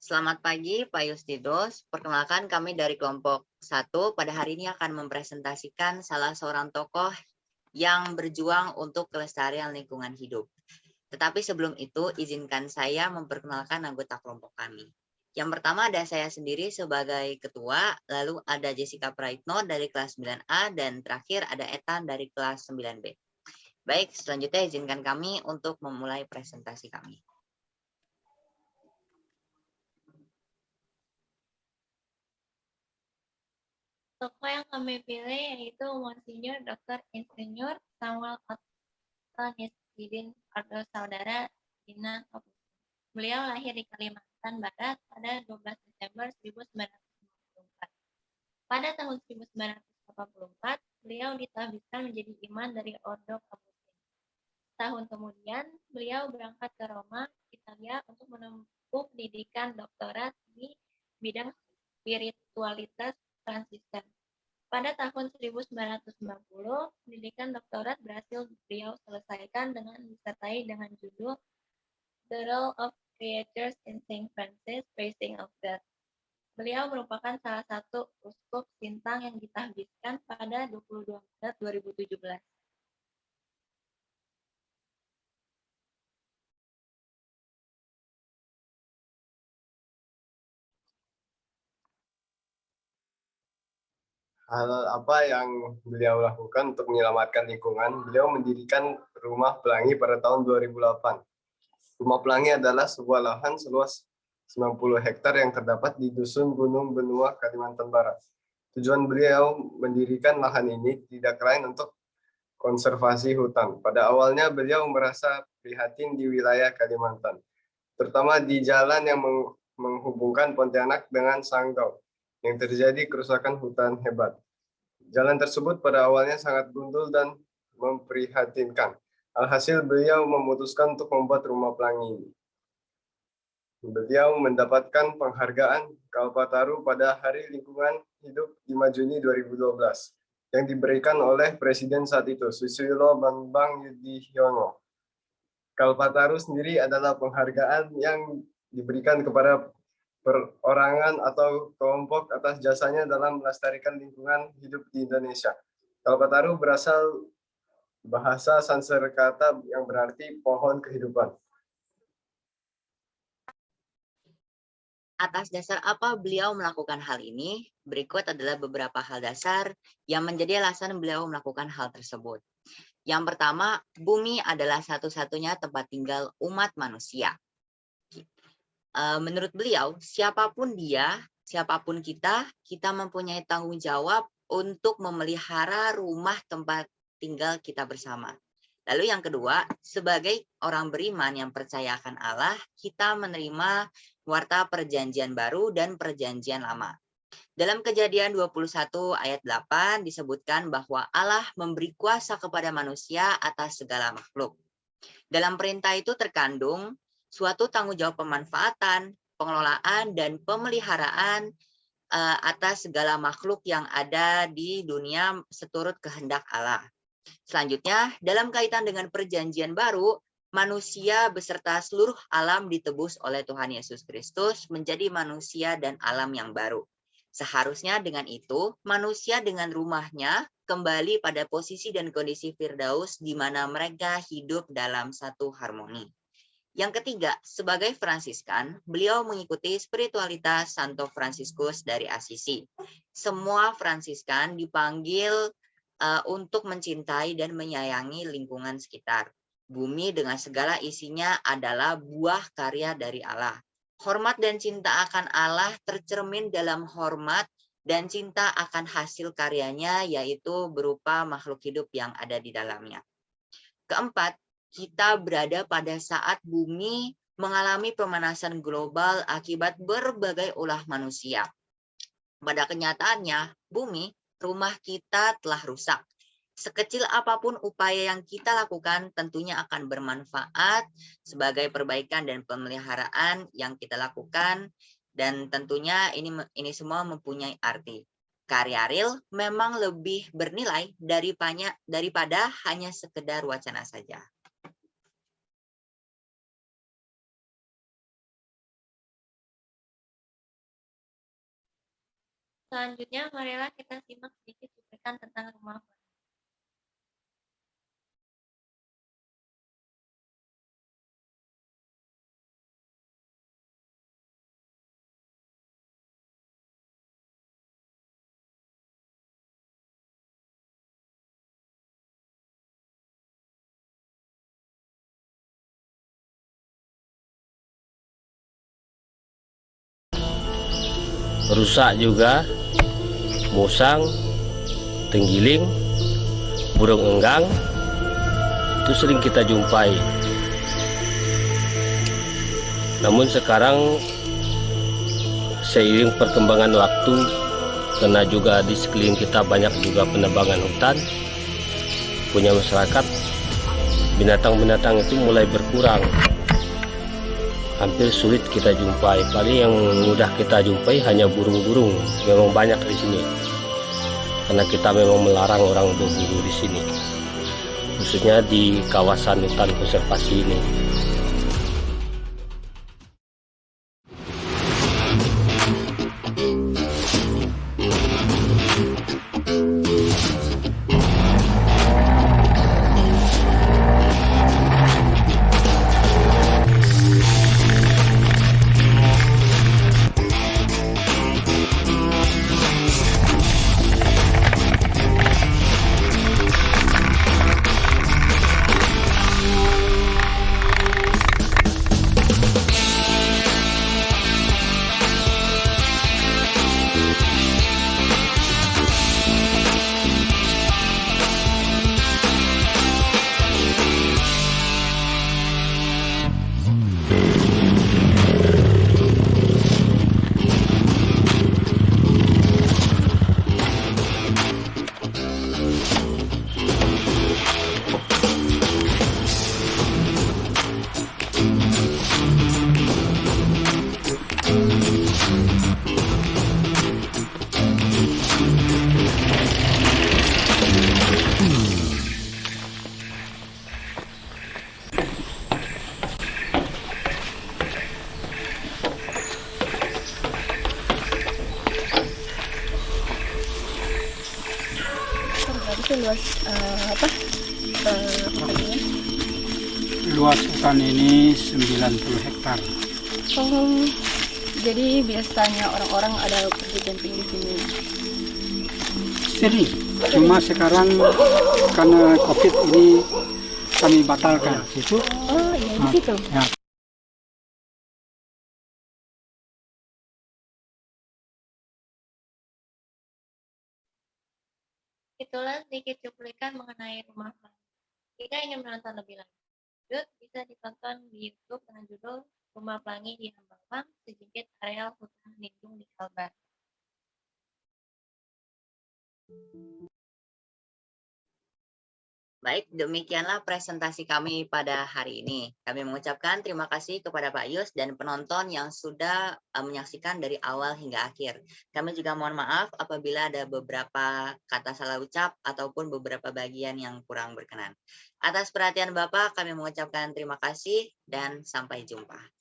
Selamat pagi, Pak Yustidos. Perkenalkan kami dari kelompok 1. Pada hari ini akan mempresentasikan salah seorang tokoh yang berjuang untuk kelestarian lingkungan hidup. Tetapi sebelum itu, izinkan saya memperkenalkan anggota kelompok kami. Yang pertama ada saya sendiri sebagai ketua, lalu ada Jessica Praitno dari kelas 9A, dan terakhir ada Ethan dari kelas 9B. Baik, selanjutnya izinkan kami untuk memulai presentasi kami. Tokoh yang kami pilih yaitu Monsinyur Dr. Insinyur Samuel Otto Nisidin Pardo Saudara Dina Kaputi. Beliau lahir di Kalimantan Barat pada 12 Desember 1954. Pada tahun 1984, beliau ditahbiskan menjadi imam dari Ordo Kaputi. Tahun kemudian, beliau berangkat ke Roma, Italia untuk menempuh pendidikan doktorat di bidang spiritualitas Fransiskan. Pada tahun 1990, pendidikan doktorat berhasil beliau selesaikan dengan disertai dengan judul The Role of Creatures in Saint Francis, Praising of God. Beliau merupakan salah satu uskup Sintang yang ditahbiskan pada 22 Maret 2017. Hal apa yang beliau lakukan untuk menyelamatkan lingkungan? Beliau mendirikan Rumah Pelangi pada tahun 2008. Rumah Pelangi adalah sebuah lahan seluas 90 hektar yang terdapat di Dusun Gunung Benua, Kalimantan Barat. Tujuan beliau mendirikan lahan ini tidak lain untuk konservasi hutan. Pada awalnya beliau merasa prihatin di wilayah Kalimantan, terutama di jalan yang menghubungkan Pontianak dengan Sanggau, yang terjadi kerusakan hutan hebat. Jalan tersebut pada awalnya sangat gundul dan memprihatinkan. Alhasil beliau memutuskan untuk membuat Rumah Pelangi ini. Beliau mendapatkan penghargaan Kalpataru pada Hari Lingkungan Hidup 5 Juni 2012 yang diberikan oleh Presiden saat itu, Susilo Bambang Yudhoyono. Kalpataru sendiri adalah penghargaan yang diberikan kepada perorangan atau kelompok atas jasanya dalam melestarikan lingkungan hidup di Indonesia. Kalpataru berasal bahasa Sanskerta yang berarti pohon kehidupan. Atas dasar apa beliau melakukan hal ini? Berikut adalah beberapa hal dasar yang menjadi alasan beliau melakukan hal tersebut. Yang pertama, bumi adalah satu-satunya tempat tinggal umat manusia. Menurut beliau, siapapun dia, siapapun kita mempunyai tanggung jawab untuk memelihara rumah tempat tinggal kita bersama. Lalu yang kedua, sebagai orang beriman yang percaya akan Allah, kita menerima warta perjanjian baru dan perjanjian lama. Dalam Kejadian 21 ayat 8 disebutkan bahwa Allah memberi kuasa kepada manusia atas segala makhluk. Dalam perintah itu terkandung suatu tanggung jawab pemanfaatan, pengelolaan, dan pemeliharaan atas segala makhluk yang ada di dunia seturut kehendak Allah. Selanjutnya, dalam kaitan dengan perjanjian baru, manusia beserta seluruh alam ditebus oleh Tuhan Yesus Kristus menjadi manusia dan alam yang baru. Seharusnya dengan itu, manusia dengan rumahnya kembali pada posisi dan kondisi Firdaus di mana mereka hidup dalam satu harmoni. Yang ketiga, sebagai Fransiskan, beliau mengikuti spiritualitas Santo Fransiskus dari Assisi. Semua Fransiskan dipanggil untuk mencintai dan menyayangi lingkungan sekitar. Bumi dengan segala isinya adalah buah karya dari Allah. Hormat dan cinta akan Allah tercermin dalam hormat dan cinta akan hasil karyanya, yaitu berupa makhluk hidup yang ada di dalamnya. Keempat, kita berada pada saat bumi mengalami pemanasan global akibat berbagai ulah manusia. Pada kenyataannya, bumi, rumah kita telah rusak. Sekecil apapun upaya yang kita lakukan tentunya akan bermanfaat sebagai perbaikan dan pemeliharaan yang kita lakukan, dan tentunya ini semua mempunyai arti. Karya real memang lebih bernilai daripada hanya sekedar wacana saja. Selanjutnya, marilah kita simak sedikit cuplikan tentang rumah pelangi. Rusak juga, musang, tenggiling, burung enggang, itu sering kita jumpai. Namun sekarang seiring perkembangan waktu, karena juga di sekeliling kita banyak juga penebangan hutan, punya masyarakat, binatang-binatang itu mulai berkurang. Hampir sulit kita jumpai. Paling yang mudah kita jumpai hanya burung-burung. Memang banyak di sini. Karena kita memang melarang orang berburu di sini. Khususnya di kawasan hutan konservasi ini. Luas Luas hutan ini 90 hektar. Oh, jadi biasanya orang-orang ada pergi camping di sini. Sering, cuma sekarang karena COVID ini kami batalkan situ. Oh, iya di situ. Ya. Itulah sedikit cuplikan mengenai rumah pelangi. Jika ingin menonton lebih lanjut, bisa ditonton di YouTube dengan judul Rumah Pelangi di Hambawang, Sejikit Areal Hutan Lindung di Kalbar. Baik, demikianlah presentasi kami pada hari ini. Kami mengucapkan terima kasih kepada Pak Yus dan penonton yang sudah menyaksikan dari awal hingga akhir. Kami juga mohon maaf apabila ada beberapa kata salah ucap ataupun beberapa bagian yang kurang berkenan. Atas perhatian Bapak, kami mengucapkan terima kasih dan sampai jumpa.